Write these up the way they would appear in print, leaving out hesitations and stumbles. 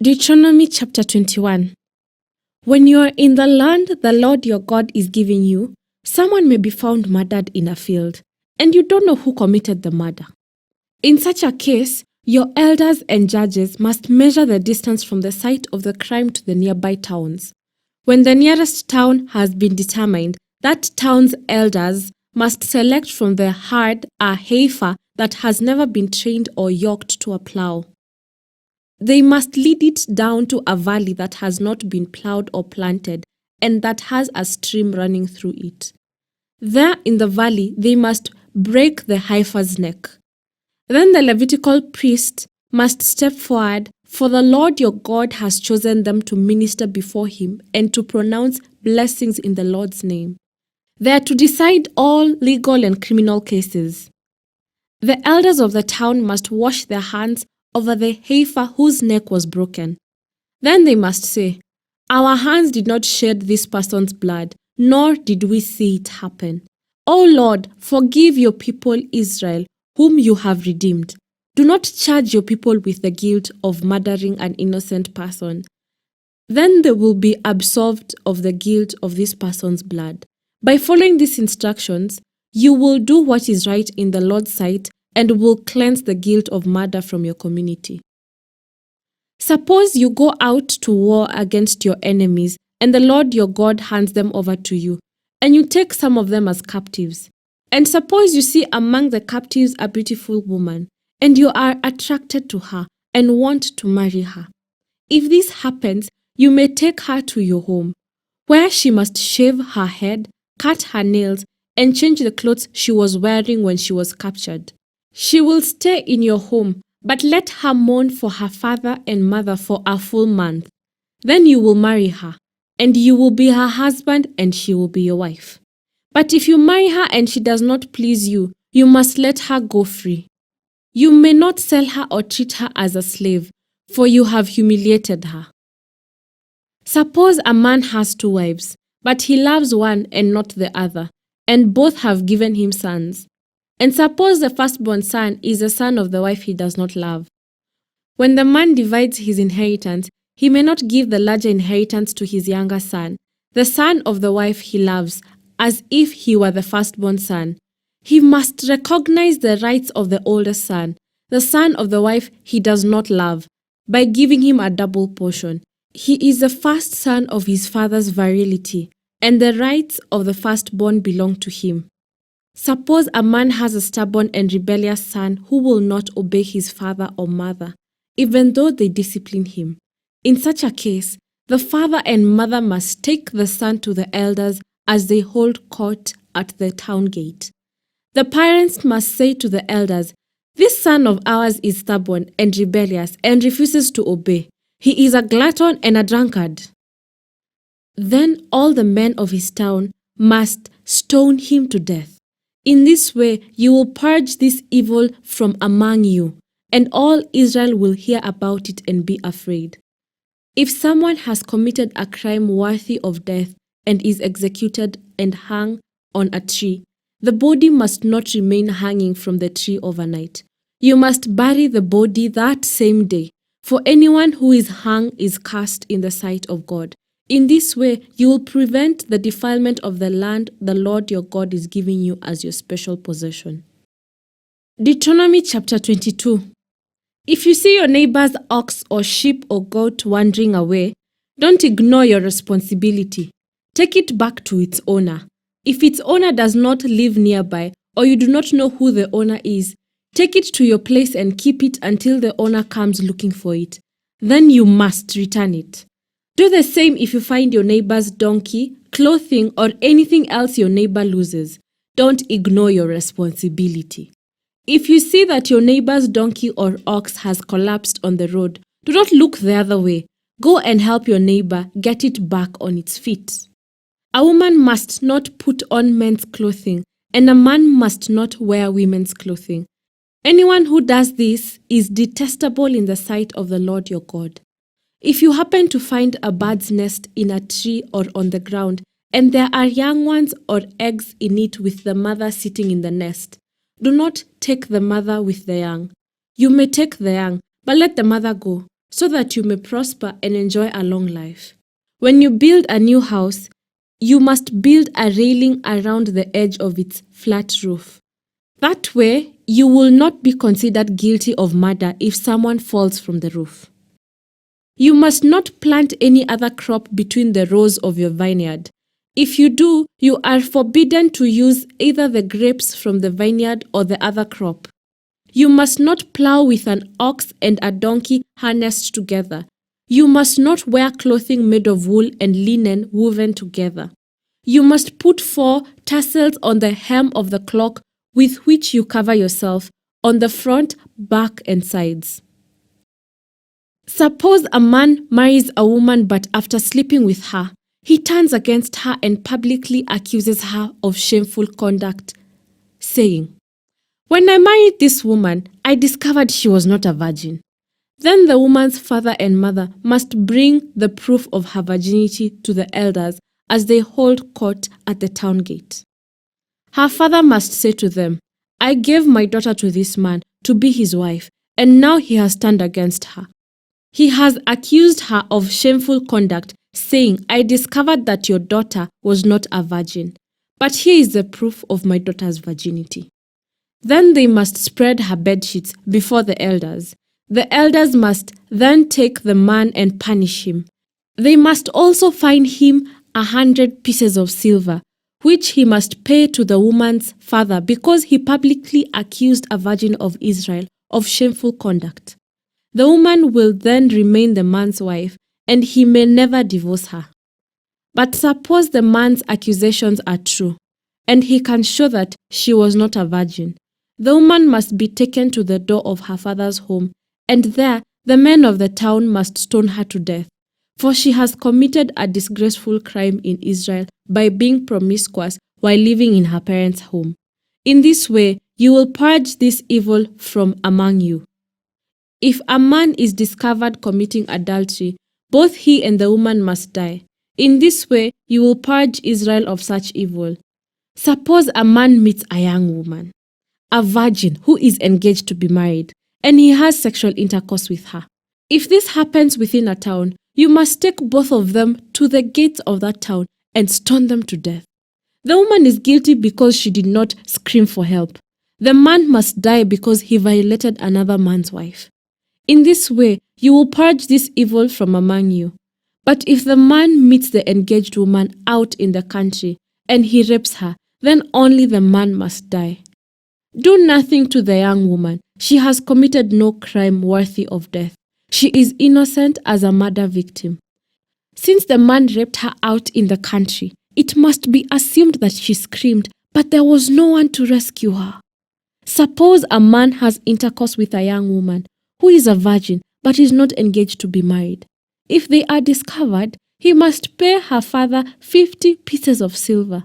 Deuteronomy chapter 21. When you are in the land the Lord your God is giving you, someone may be found murdered in a field, and you don't know who committed the murder. In such a case, your elders and judges must measure the distance from the site of the crime to the nearby towns. When the nearest town has been determined, that town's elders must select from the herd a heifer that has never been trained or yoked to a plow. They must lead it down to a valley that has not been plowed or planted and that has a stream running through it. There in the valley, they must break the heifer's neck. Then the Levitical priest must step forward, for the Lord your God has chosen them to minister before him and to pronounce blessings in the Lord's name. They are to decide all legal and criminal cases. The elders of the town must wash their hands over the heifer whose neck was broken. Then they must say, "Our hands did not shed this person's blood, nor did we see it happen. O Lord, forgive your people Israel, whom you have redeemed. Do not charge your people with the guilt of murdering an innocent person." Then they will be absolved of the guilt of this person's blood. By following these instructions, you will do what is right in the Lord's sight and will cleanse the guilt of murder from your community. Suppose you go out to war against your enemies, and the Lord your God hands them over to you, and you take some of them as captives. And suppose you see among the captives a beautiful woman, and you are attracted to her and want to marry her. If this happens, you may take her to your home, where she must shave her head, cut her nails, and change the clothes she was wearing when she was captured. She will stay in your home, but let her mourn for her father and mother for a full month. Then you will marry her, and you will be her husband and she will be your wife. But if you marry her and she does not please you, you must let her go free. You may not sell her or treat her as a slave, for you have humiliated her. Suppose a man has 2 wives, but he loves one and not the other, and both have given him sons. And suppose the firstborn son is the son of the wife he does not love. When the man divides his inheritance, he may not give the larger inheritance to his younger son, the son of the wife he loves, as if he were the firstborn son. He must recognize the rights of the older son, the son of the wife he does not love, by giving him a double portion. He is the first son of his father's virility, and the rights of the firstborn belong to him. Suppose a man has a stubborn and rebellious son who will not obey his father or mother, even though they discipline him. In such a case, the father and mother must take the son to the elders as they hold court at the town gate. The parents must say to the elders, "This son of ours is stubborn and rebellious and refuses to obey. He is a glutton and a drunkard." Then all the men of his town must stone him to death. In this way, you will purge this evil from among you, and all Israel will hear about it and be afraid. If someone has committed a crime worthy of death and is executed and hung on a tree, the body must not remain hanging from the tree overnight. You must bury the body that same day, for anyone who is hung is cursed in the sight of God. In this way, you will prevent the defilement of the land the Lord your God is giving you as your special possession. Deuteronomy chapter 22. If you see your neighbor's ox or sheep or goat wandering away, don't ignore your responsibility. Take it back to its owner. If its owner does not live nearby, or you do not know who the owner is, take it to your place and keep it until the owner comes looking for it. Then you must return it. Do the same if you find your neighbor's donkey, clothing, or anything else your neighbor loses. Don't ignore your responsibility. If you see that your neighbor's donkey or ox has collapsed on the road, do not look the other way. Go and help your neighbor get it back on its feet. A woman must not put on men's clothing, and a man must not wear women's clothing. Anyone who does this is detestable in the sight of the Lord your God. If you happen to find a bird's nest in a tree or on the ground, and there are young ones or eggs in it with the mother sitting in the nest, do not take the mother with the young. You may take the young, but let the mother go. so that you may prosper and enjoy a long life. When you build a new house, you must build a railing around the edge of its flat roof. That way, you will not be considered guilty of murder if someone falls from the roof. You must not plant any other crop between the rows of your vineyard. If you do, you are forbidden to use either the grapes from the vineyard or the other crop. You must not plow with an ox and a donkey harnessed together. You must not wear clothing made of wool and linen woven together. You must put 4 tassels on the hem of the cloak with which you cover yourself, on the front, back, and sides. Suppose a man marries a woman, but after sleeping with her, he turns against her and publicly accuses her of shameful conduct, saying, "When I married this woman, I discovered she was not a virgin." Then the woman's father and mother must bring the proof of her virginity to the elders as they hold court at the town gate. Her father must say to them, "I gave my daughter to this man to be his wife, and now he has turned against her. He has accused her of shameful conduct, saying, 'I discovered that your daughter was not a virgin. But here is the proof of my daughter's virginity.'" Then they must spread her bedsheets before the elders. The elders must then take the man and punish him. They must also fine him 100 pieces of silver, which he must pay to the woman's father because he publicly accused a virgin of Israel of shameful conduct. The woman will then remain the man's wife, and he may never divorce her. But suppose the man's accusations are true, and he can show that she was not a virgin. The woman must be taken to the door of her father's home, and there the men of the town must stone her to death, for she has committed a disgraceful crime in Israel by being promiscuous while living in her parents' home. In this way, you will purge this evil from among you. If a man is discovered committing adultery, both he and the woman must die. In this way, you will purge Israel of such evil. Suppose a man meets a young woman, a virgin who is engaged to be married, and he has sexual intercourse with her. If this happens within a town, you must take both of them to the gates of that town and stone them to death. The woman is guilty because she did not scream for help. The man must die because he violated another man's wife. In this way, you will purge this evil from among you. But if the man meets the engaged woman out in the country and he rapes her, then only the man must die. Do nothing to the young woman. She has committed no crime worthy of death. She is innocent as a murder victim. Since the man raped her out in the country, it must be assumed that she screamed, but there was no one to rescue her. Suppose a man has intercourse with a young woman who is a virgin but is not engaged to be married. If they are discovered, he must pay her father 50 pieces of silver.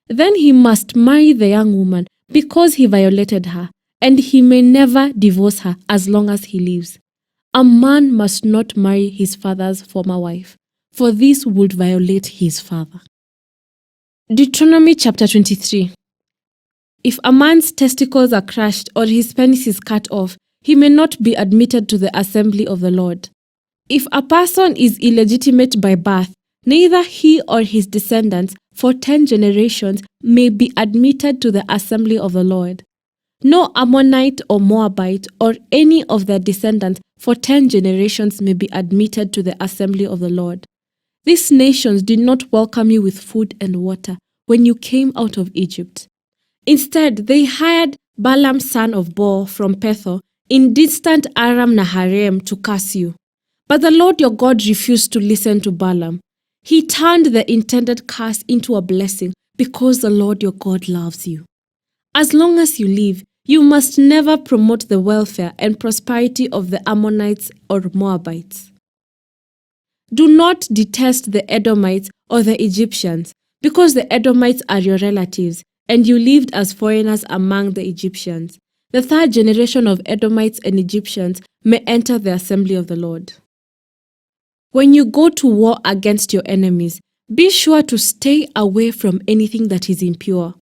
Then he must marry the young woman because he violated her, and he may never divorce her as long as he lives. A man must not marry his father's former wife, for this would violate his father. Deuteronomy chapter 23. If a man's testicles are crushed or his penis is cut off, he may not be admitted to the assembly of the Lord. If a person is illegitimate by birth, neither he or his descendants for 10 generations may be admitted to the assembly of the Lord. No Ammonite or Moabite or any of their descendants for 10 generations may be admitted to the assembly of the Lord. These nations did not welcome you with food and water when you came out of Egypt. Instead, they hired Balaam son of Beor from Pethor in distant Aram Naharaim to curse you. But the Lord your God refused to listen to Balaam. He turned the intended curse into a blessing because the Lord your God loves you. As long as you live, you must never promote the welfare and prosperity of the Ammonites or Moabites. Do not detest the Edomites or the Egyptians, because the Edomites are your relatives, and you lived as foreigners among the Egyptians. The third generation of Edomites and Egyptians may enter the assembly of the Lord. When you go to war against your enemies, be sure to stay away from anything that is impure.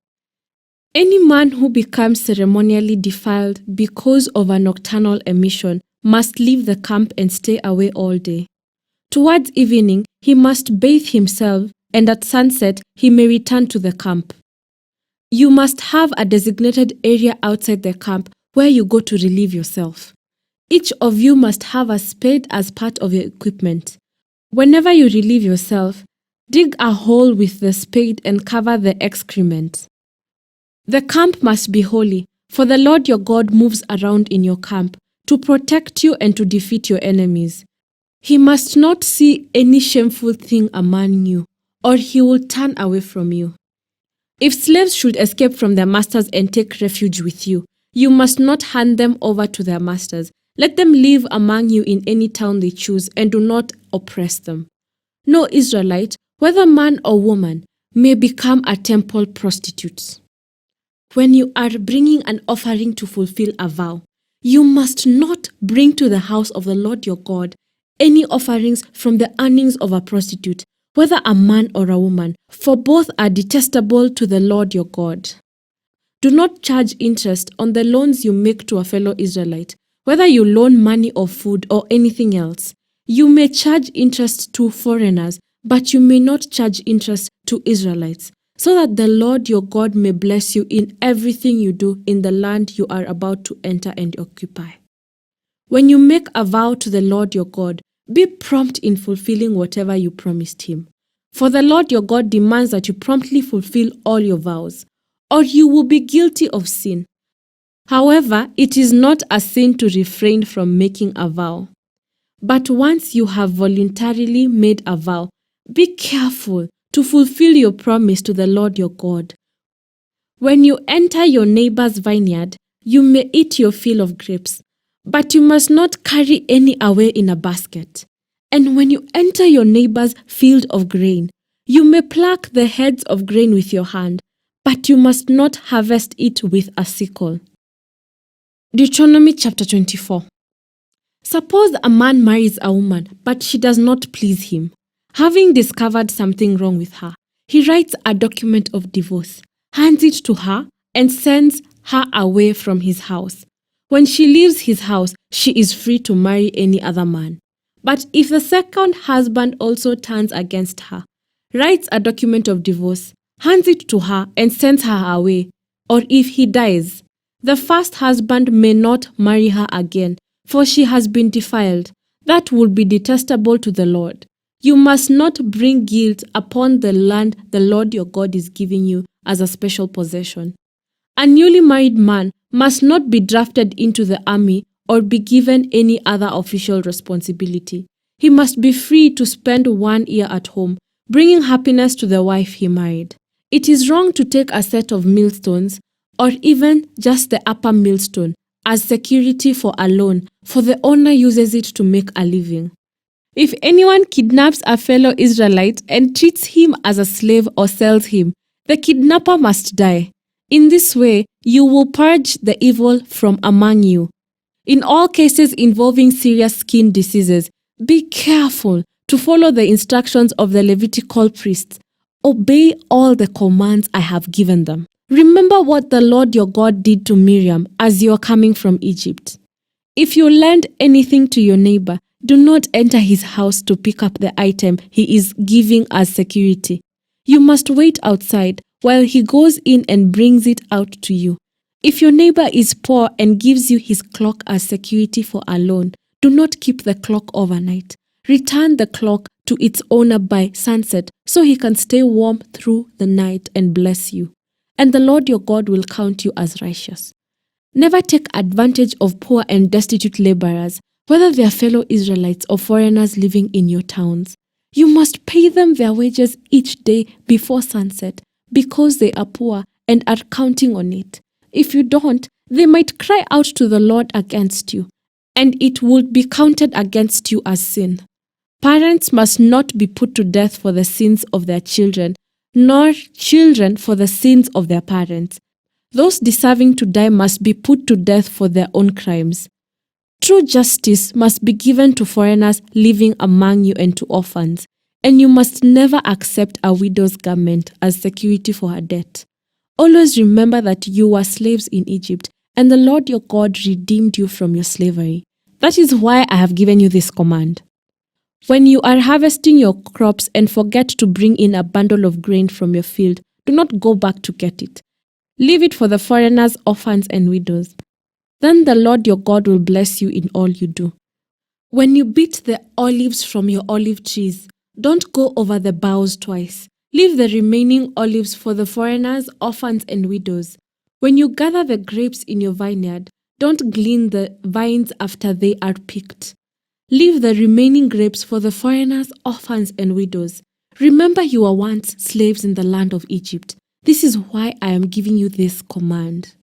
Any man who becomes ceremonially defiled because of a nocturnal emission must leave the camp and stay away all day. Towards evening, he must bathe himself, and at sunset, he may return to the camp. You must have a designated area outside the camp where you go to relieve yourself. Each of you must have a spade as part of your equipment. Whenever you relieve yourself, dig a hole with the spade and cover the excrement. The camp must be holy, for the Lord your God moves around in your camp to protect you and to defeat your enemies. He must not see any shameful thing among you, or he will turn away from you. If slaves should escape from their masters and take refuge with you, you must not hand them over to their masters. Let them live among you in any town they choose, and do not oppress them. No Israelite, whether man or woman, may become a temple prostitute. When you are bringing an offering to fulfill a vow, you must not bring to the house of the Lord your God any offerings from the earnings of a prostitute, whether a man or a woman, for both are detestable to the Lord your God. Do not charge interest on the loans you make to a fellow Israelite, whether you loan money or food or anything else. You may charge interest to foreigners, but you may not charge interest to Israelites, so that the Lord your God may bless you in everything you do in the land you are about to enter and occupy. When you make a vow to the Lord your God, be prompt in fulfilling whatever you promised him. For the Lord your God demands that you promptly fulfill all your vows, or you will be guilty of sin. However, it is not a sin to refrain from making a vow. But once you have voluntarily made a vow, be careful to fulfill your promise to the Lord your God. When you enter your neighbor's vineyard, you may eat your fill of grapes, but you must not carry any away in a basket. And when you enter your neighbor's field of grain, you may pluck the heads of grain with your hand, but you must not harvest it with a sickle. Deuteronomy chapter 24. Suppose a man marries a woman, but she does not please him. Having discovered something wrong with her, he writes a document of divorce, hands it to her, and sends her away from his house. When she leaves his house, she is free to marry any other man. But if the second husband also turns against her, writes a document of divorce, hands it to her, and sends her away, or if he dies, the first husband may not marry her again, for she has been defiled. That would be detestable to the Lord. You must not bring guilt upon the land the Lord your God is giving you as a special possession. A newly married man must not be drafted into the army or be given any other official responsibility. He must be free to spend 1 year at home, bringing happiness to the wife he married. It is wrong to take a set of millstones, or even just the upper millstone, as security for a loan, for the owner uses it to make a living. If anyone kidnaps a fellow Israelite and treats him as a slave or sells him, the kidnapper must die. In this way, you will purge the evil from among you. In all cases involving serious skin diseases, be careful to follow the instructions of the Levitical priests. Obey all the commands I have given them. Remember what the Lord your God did to Miriam as you are coming from Egypt. If you lend anything to your neighbor, do not enter his house to pick up the item he is giving as security. You must wait outside while he goes in and brings it out to you. If your neighbor is poor and gives you his cloak as security for a loan, do not keep the cloak overnight. Return the cloak to its owner by sunset so he can stay warm through the night and bless you. And the Lord your God will count you as righteous. Never take advantage of poor and destitute laborers, whether they are fellow Israelites or foreigners living in your towns. You must pay them their wages each day before sunset, because they are poor and are counting on it. If you don't, they might cry out to the Lord against you, and it would be counted against you as sin. Parents must not be put to death for the sins of their children, nor children for the sins of their parents. Those deserving to die must be put to death for their own crimes. True justice must be given to foreigners living among you and to orphans, and you must never accept a widow's garment as security for her debt. Always remember that you were slaves in Egypt, and the Lord your God redeemed you from your slavery. That is why I have given you this command. When you are harvesting your crops and forget to bring in a bundle of grain from your field, do not go back to get it. Leave it for the foreigners, orphans, and widows. Then the Lord your God will bless you in all you do. When you beat the olives from your olive trees, don't go over the boughs twice. Leave the remaining olives for the foreigners, orphans, and widows. When you gather the grapes in your vineyard, don't glean the vines after they are picked. Leave the remaining grapes for the foreigners, orphans, and widows. Remember you were once slaves in the land of Egypt. This is why I am giving you this command.